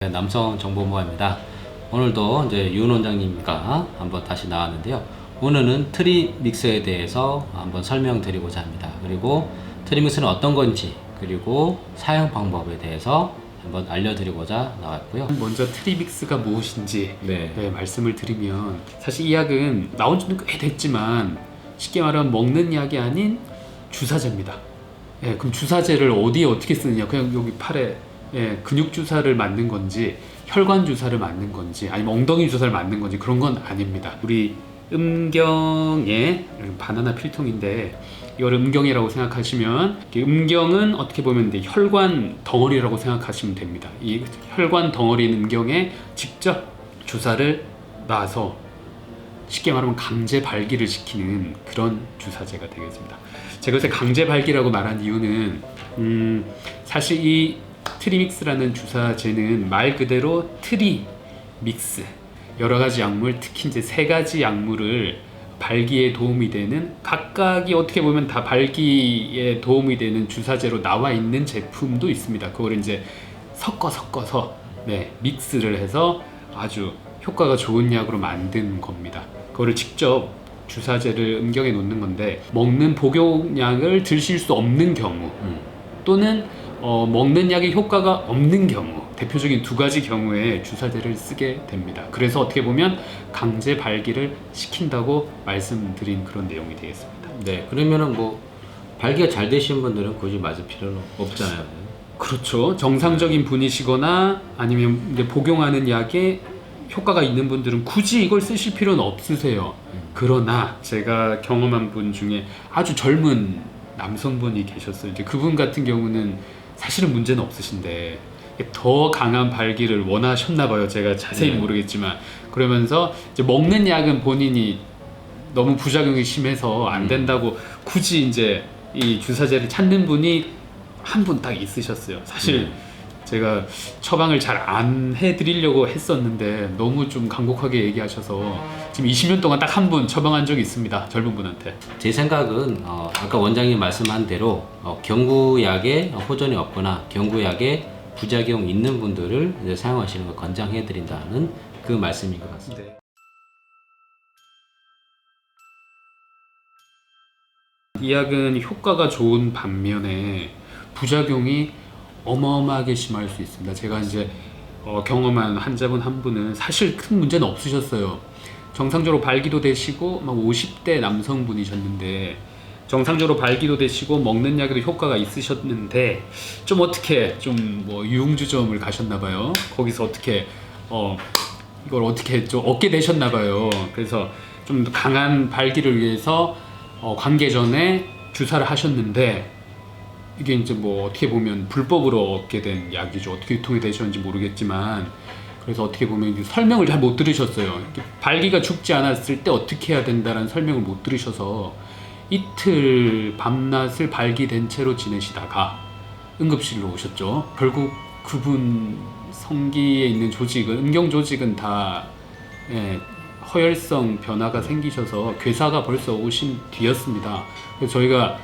네, 남성 정보모아입니다. 오늘도 이제 윤 원장님과 한번 다시 나왔는데요. 오늘은 트리믹스에 대해서 한번 설명드리고자 합니다. 그리고 트리믹스는 어떤 건지, 그리고 사용 방법에 대해서 한번 알려드리고자 나왔고요. 먼저 트리믹스가 무엇인지 말씀을 드리면, 사실 이 약은 나온 지는 꽤 됐지만 쉽게 말하면 먹는 약이 아닌 주사제입니다. 그럼 주사제를 어디에 어떻게 쓰느냐? 그냥 여기 팔에 근육 주사를 맞는 건지, 혈관 주사를 맞는 건지, 아니면 엉덩이 주사를 맞는 건지, 그런 건 아닙니다. 우리 음경에, 바나나 필통인데 이걸 음경이라고 생각하시면, 음경은 어떻게 보면 혈관 덩어리라고 생각하시면 됩니다. 이 혈관 덩어리 음경에 직접 주사를 놔서 쉽게 말하면 강제 발기를 시키는 그런 주사제가 되겠습니다. 제가 요새 강제 발기라고 말한 이유는 사실 이 트리믹스라는 주사제는 말 그대로 트리믹스, 여러 가지 약물, 특히 이제 세 가지 약물을 발기에 도움이 되는, 각각이 어떻게 보면 다 발기에 도움이 되는 주사제로 나와 있는 제품도 있습니다. 그걸 이제 섞어서 믹스를 해서 아주 효과가 좋은 약으로 만든 겁니다. 그거를 직접 주사제를 음경에 놓는 건데, 먹는 복용약을 드실 수 없는 경우, 또는 먹는 약의 효과가 없는 경우, 대표적인 두 가지 경우에 주사제를 쓰게 됩니다. 그래서 어떻게 보면 강제 발기를 시킨다고 말씀드린 그런 내용이 되겠습니다. 네, 그러면은 뭐 발기가 잘 되신 분들은 굳이 맞을 필요는 없잖아요. 그렇죠. 정상적인 분이시거나 아니면 이제 복용하는 약에 효과가 있는 분들은 굳이 이걸 쓰실 필요는 없으세요. 그러나 제가 경험한 분 중에 아주 젊은 남성분이 계셨어요. 이제 그분 같은 경우는 사실은 문제는 없으신데 더 강한 발기를 원하셨나 봐요. 제가 자세히 모르겠지만. 그러면서 이제 먹는 약은 본인이 너무 부작용이 심해서 안 된다고 굳이 이제 이 주사제를 찾는 분이 한 분 딱 있으셨어요. 사실 제가 처방을 잘 안 해드리려고 했었는데 너무 좀 간곡하게 얘기하셔서 지금 20년 동안 딱 한 분 처방한 적이 있습니다. 젊은 분한테. 제 생각은 아까 원장님 말씀한 대로 경구약에 호전이 없거나 경구약에 부작용 있는 분들을 이제 사용하시는 걸 권장해 드린다는 그 말씀인 것 같습니다. 네. 이 약은 효과가 좋은 반면에 부작용이 어마어마하게 심할 수 있습니다. 제가 이제 경험한 환자분 한 분은 사실 큰 문제는 없으셨어요. 정상적으로 발기도 되시고 막 50대 남성분이셨는데, 정상적으로 발기도 되시고 먹는 약에도 효과가 있으셨는데, 좀 어떻게 좀 뭐 유흥주점을 가셨나 봐요. 거기서 어떻게 이걸 어떻게 좀 얻게 되셨나 봐요. 그래서 좀 강한 발기를 위해서 관계 전에 주사를 하셨는데, 이게 이제 뭐 어떻게 보면 불법으로 얻게 된 약이죠. 어떻게 유통이 되셨는지 모르겠지만, 그래서 어떻게 보면 설명을 잘 못 들으셨어요. 발기가 죽지 않았을 때 어떻게 해야 된다는 설명을 못 들으셔서 이틀 밤낮을 발기된 채로 지내시다가 응급실로 오셨죠. 결국 그분 성기에 있는 조직은, 음경 조직은 다 허혈성 변화가 생기셔서 괴사가 벌써 오신 뒤였습니다. 그래서 저희가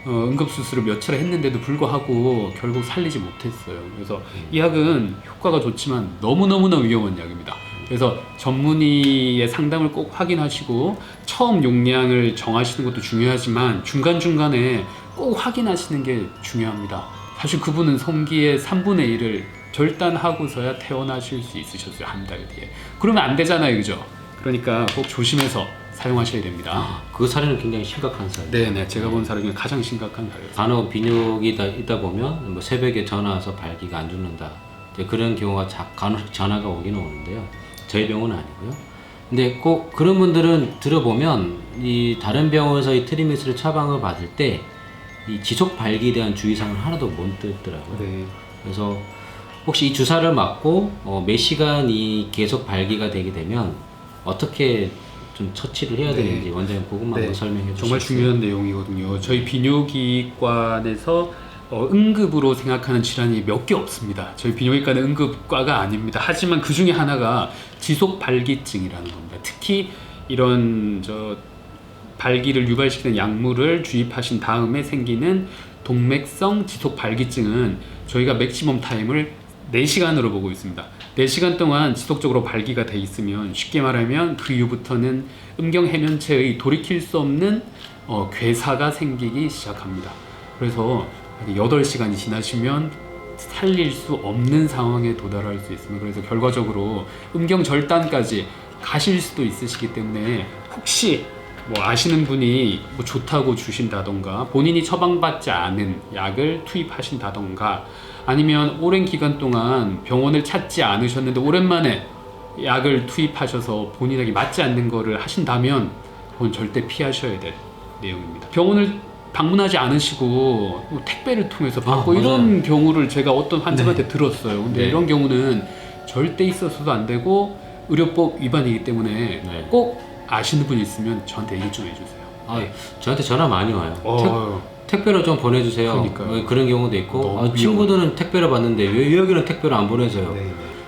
응급수술을 며칠 했는데도 불구하고 결국 살리지 못했어요. 그래서 이 약은 효과가 좋지만 너무너무나 위험한 약입니다. 그래서 전문의의 상담을 꼭 확인하시고, 처음 용량을 정하시는 것도 중요하지만 중간중간에 꼭 확인하시는 게 중요합니다. 사실 그분은 성기의 3분의 1을 절단하고서야 퇴원하실 수 있으셨어요. 한 달 뒤에. 그러면 안 되잖아요, 그죠? 그러니까 꼭 조심해서 사용하셔야 됩니다. 그 사례는 굉장히 심각한 사례. 네네, 제가 본 사례 중에 가장 심각한 사례였어요. 간혹 비뇨기 있다 보면 뭐 새벽에 전화 와서 발기가 안 죽는다, 그런 경우가 간혹 전화가 오기는 오는데요. 저희 병원은 아니고요. 근데 꼭 그런 분들은 들어보면 이 다른 병원에서 이 트리믹스를 처방을 받을 때 이 지속 발기에 대한 주의사항을 하나도 못 듣더라고요. 네. 그래서 혹시 이 주사를 맞고 몇 시간이 계속 발기가 되게 되면 어떻게 좀 처치를 해야 되는지 원장님 그것만 한번 설명해 주시죠. 정말 중요한 내용이거든요. 저희 비뇨기과에서 응급으로 생각하는 질환이 몇 개 없습니다. 저희 비뇨기과는 응급과가 아닙니다. 하지만 그 중에 하나가 지속 발기증이라는 겁니다. 특히 이런 발기를 유발시키는 약물을 주입하신 다음에 생기는 동맥성 지속 발기증은 저희가 맥시멈 타임을 4시간으로 보고 있습니다. 4시간 동안 지속적으로 발기가 돼 있으면 쉽게 말하면 그 이후부터는 음경 해면체의 돌이킬 수 없는 괴사가 생기기 시작합니다. 그래서 8시간이 지나시면 살릴 수 없는 상황에 도달할 수 있습니다. 그래서 결과적으로 음경 절단까지 가실 수도 있으시기 때문에 혹시 뭐 아시는 분이 뭐 좋다고 주신다던가 본인이 처방받지 않은 약을 투입하신다던가 아니면 오랜 기간 동안 병원을 찾지 않으셨는데 오랜만에 약을 투입하셔서 본인에게 맞지 않는 거를 하신다면 그건 절대 피하셔야 될 내용입니다. 병원을 방문하지 않으시고 뭐 택배를 통해서 받고 이런 경우를 제가 어떤 환자한테 들었어요. 근데 이런 경우는 절대 있어서도 안 되고 의료법 위반이기 때문에 꼭 아시는 분이 있으면 저한테 얘기 좀 해주세요. 저한테 전화 많이 와요. 택배로 좀 보내주세요. 그러니까요. 그런 경우도 있고 친구들은 택배로 받는데 왜 여기는 택배로 안 보내줘요?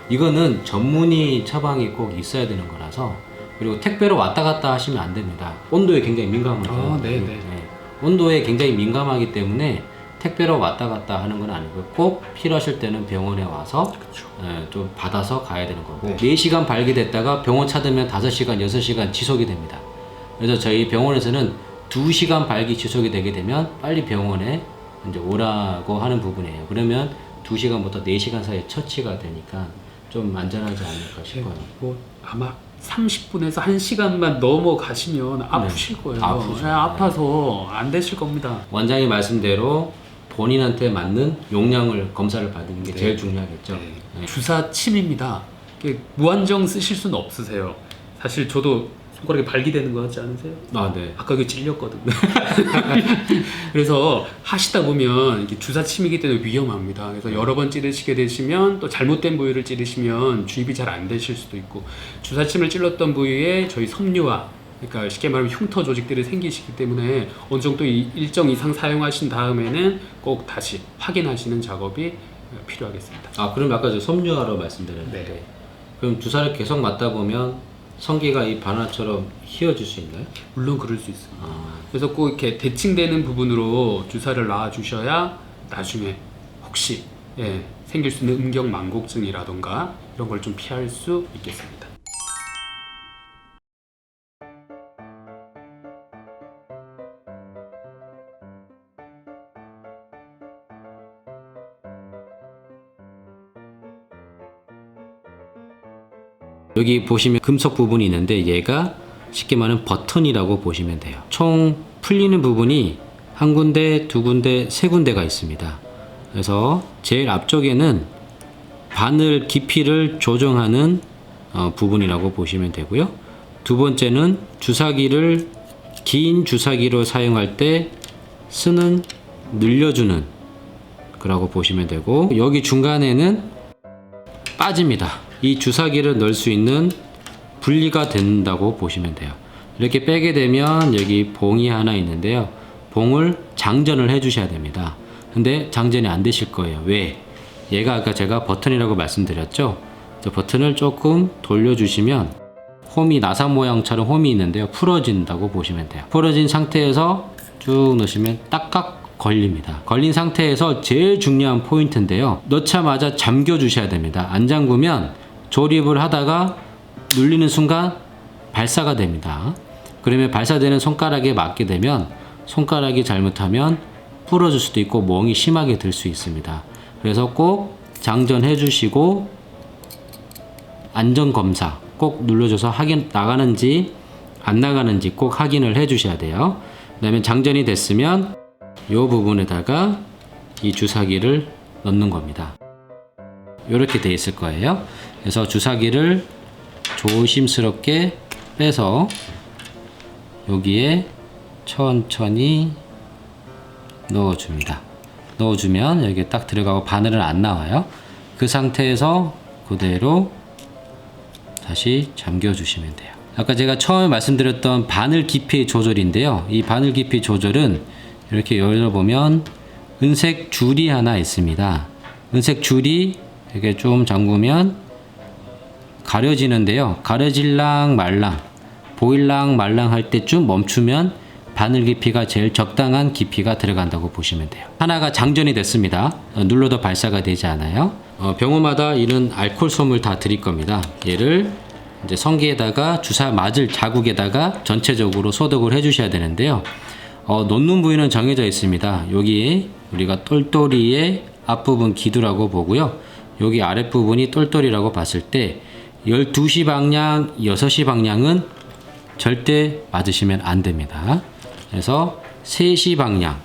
이거는 전문의 처방이 꼭 있어야 되는 거라서 그리고 택배로 왔다 갔다 하시면 안 됩니다. 온도에 굉장히 민감하죠. 온도에 굉장히 민감하기 때문에 택배로 왔다 갔다 하는 건 아니고 꼭 필요하실 때는 병원에 와서 좀 받아서 가야 되는 거고 4시간 발기됐다가 병원 찾으면 5시간, 6시간 지속이 됩니다. 그래서 저희 병원에서는 2시간 발기 지속이 되게 되면 빨리 병원에 이제 오라고 하는 부분이에요. 그러면 2시간부터 4시간 사이에 처치가 되니까 좀 안전하지 않을까 싶어요. 뭐 아마 30분에서 1시간만 넘어가시면 아프실 거예요. 아파서 안 되실 겁니다. 원장님 말씀대로 본인한테 맞는 용량을 검사를 받는 게 제일 중요하겠죠. 주사 침입니다. 무한정 쓰실 수는 없으세요. 사실 저도 손가락에 발기되는 거 같지 않으세요? 아까 이거 찔렸거든요. 그래서 하시다 보면 이게 주사 침이기 때문에 위험합니다. 그래서 여러 번 찌르시게 되시면 또 잘못된 부위를 찌르시면 주입이 잘 안 되실 수도 있고 주사 침을 찔렀던 부위에 저희 섬유화 그러니까 쉽게 말하면 흉터 조직들이 생기시기 때문에 어느 정도 일정 이상 사용하신 다음에는 꼭 다시 확인하시는 작업이 필요하겠습니다. 그럼 아까 저 섬유화로 말씀드렸는데 그럼 주사를 계속 맞다 보면 성기가 이 바나나처럼 휘어질 수 있나요? 물론 그럴 수 있습니다. 그래서 꼭 이렇게 대칭되는 부분으로 주사를 놔 주셔야 나중에 혹시 생길 수 있는 음경 망곡증이라던가 이런 걸 좀 피할 수 있겠습니다. 여기 보시면 금속 부분이 있는데 얘가 쉽게 말하면 버튼이라고 보시면 돼요. 총 풀리는 부분이 한 군데, 두 군데, 세 군데가 있습니다. 그래서 제일 앞쪽에는 바늘 깊이를 조정하는 부분이라고 보시면 되고요. 두 번째는 주사기를 긴 주사기로 사용할 때 쓰는 늘려주는 거라고 보시면 되고 여기 중간에는 빠집니다. 이 주사기를 넣을 수 있는 분리가 된다고 보시면 돼요. 이렇게 빼게 되면 여기 봉이 하나 있는데요. 봉을 장전을 해 주셔야 됩니다. 근데 장전이 안 되실 거예요. 왜? 얘가 아까 제가 버튼이라고 말씀드렸죠. 저 버튼을 조금 돌려주시면 홈이 나사 모양처럼 홈이 있는데요. 풀어진다고 보시면 돼요. 풀어진 상태에서 쭉 넣으시면 딱딱 걸립니다. 걸린 상태에서 제일 중요한 포인트인데요. 넣자마자 잠겨 주셔야 됩니다. 안 잠그면 조립을 하다가 눌리는 순간 발사가 됩니다. 그러면 발사되는 손가락에 맞게 되면 손가락이 잘못하면 부러질 수도 있고 멍이 심하게 들 수 있습니다. 그래서 꼭 장전해 주시고 안전검사 꼭 눌러줘서 확인 나가는지 안 나가는지 꼭 확인을 해 주셔야 돼요. 그 다음에 장전이 됐으면 이 부분에다가 이 주사기를 넣는 겁니다. 이렇게 돼 있을 거예요. 그래서 주사기를 조심스럽게 빼서 여기에 천천히 넣어줍니다. 넣어주면 여기에 딱 들어가고 바늘은 안 나와요. 그 상태에서 그대로 다시 잠겨주시면 돼요. 아까 제가 처음에 말씀드렸던 바늘 깊이 조절인데요. 이 바늘 깊이 조절은 이렇게 열어보면 은색 줄이 하나 있습니다. 은색 줄이 이렇게 좀 잠그면 가려지는데요. 가려질랑 말랑 보일랑 말랑 할 때쯤 멈추면 바늘 깊이가 제일 적당한 깊이가 들어간다고 보시면 돼요. 하나가 장전이 됐습니다. 눌러도 발사가 되지 않아요. 병원마다 이런 알코올솜을 다 드릴 겁니다. 얘를 이제 성기에다가 주사 맞을 자국에다가 전체적으로 소독을 해주셔야 되는데요. 놓는 부위는 정해져 있습니다. 여기 우리가 똘똘이의 앞부분 기두라고 보고요. 여기 아랫부분이 똘똘이라고 봤을 때 12시 방향, 6시 방향은 절대 맞으시면 안 됩니다. 그래서 3시 방향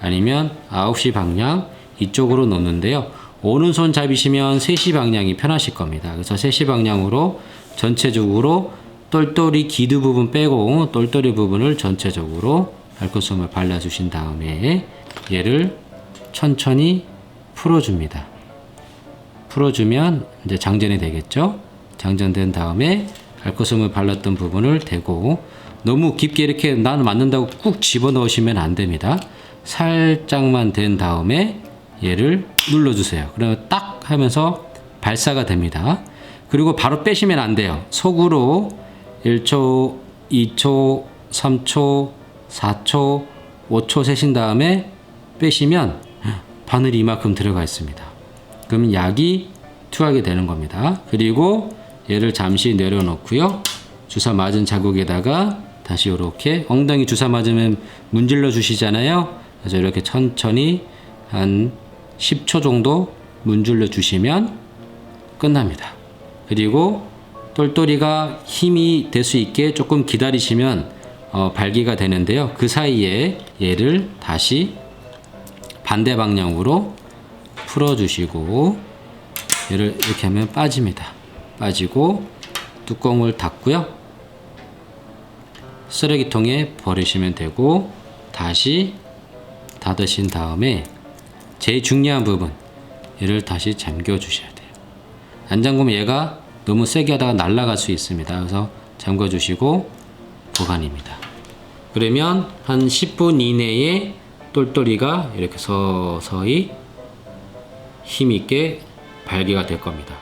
아니면 9시 방향 이쪽으로 놓는데요. 오른손 잡이시면 3시 방향이 편하실 겁니다. 그래서 3시 방향으로 전체적으로 똘똘이 기두 부분 빼고 똘똘이 부분을 전체적으로 알코올솜을 발라주신 다음에 얘를 천천히 풀어줍니다. 풀어주면 이제 장전이 되겠죠. 장전된 다음에 알코올솜을 발랐던 부분을 대고 너무 깊게 이렇게 나는 맞는다고 꾹 집어넣으시면 안 됩니다. 살짝만 된 다음에 얘를 눌러주세요. 그러면 딱 하면서 발사가 됩니다. 그리고 바로 빼시면 안 돼요. 속으로 1초, 2초, 3초, 4초, 5초 세신 다음에 빼시면 바늘이 이만큼 들어가 있습니다. 그러면 약이 투하게 되는 겁니다. 그리고 얘를 잠시 내려놓고요. 주사 맞은 자국에다가 다시 이렇게 엉덩이 주사 맞으면 문질러 주시잖아요. 그래서 이렇게 천천히 한 10초 정도 문질러 주시면 끝납니다. 그리고 똘똘이가 힘이 될 수 있게 조금 기다리시면 발기가 되는데요. 그 사이에 얘를 다시 반대 방향으로 풀어주시고 얘를 이렇게 하면 빠집니다. 빠지고 뚜껑을 닫고요. 쓰레기통에 버리시면 되고 다시 닫으신 다음에 제일 중요한 부분 얘를 다시 잠겨 주셔야 돼요. 안 잠그면 얘가 너무 세게 하다가 날아갈 수 있습니다. 그래서 잠궈 주시고 보관입니다. 그러면 한 10분 이내에 똘똘이가 이렇게 서서히 힘있게 발기가 될 겁니다.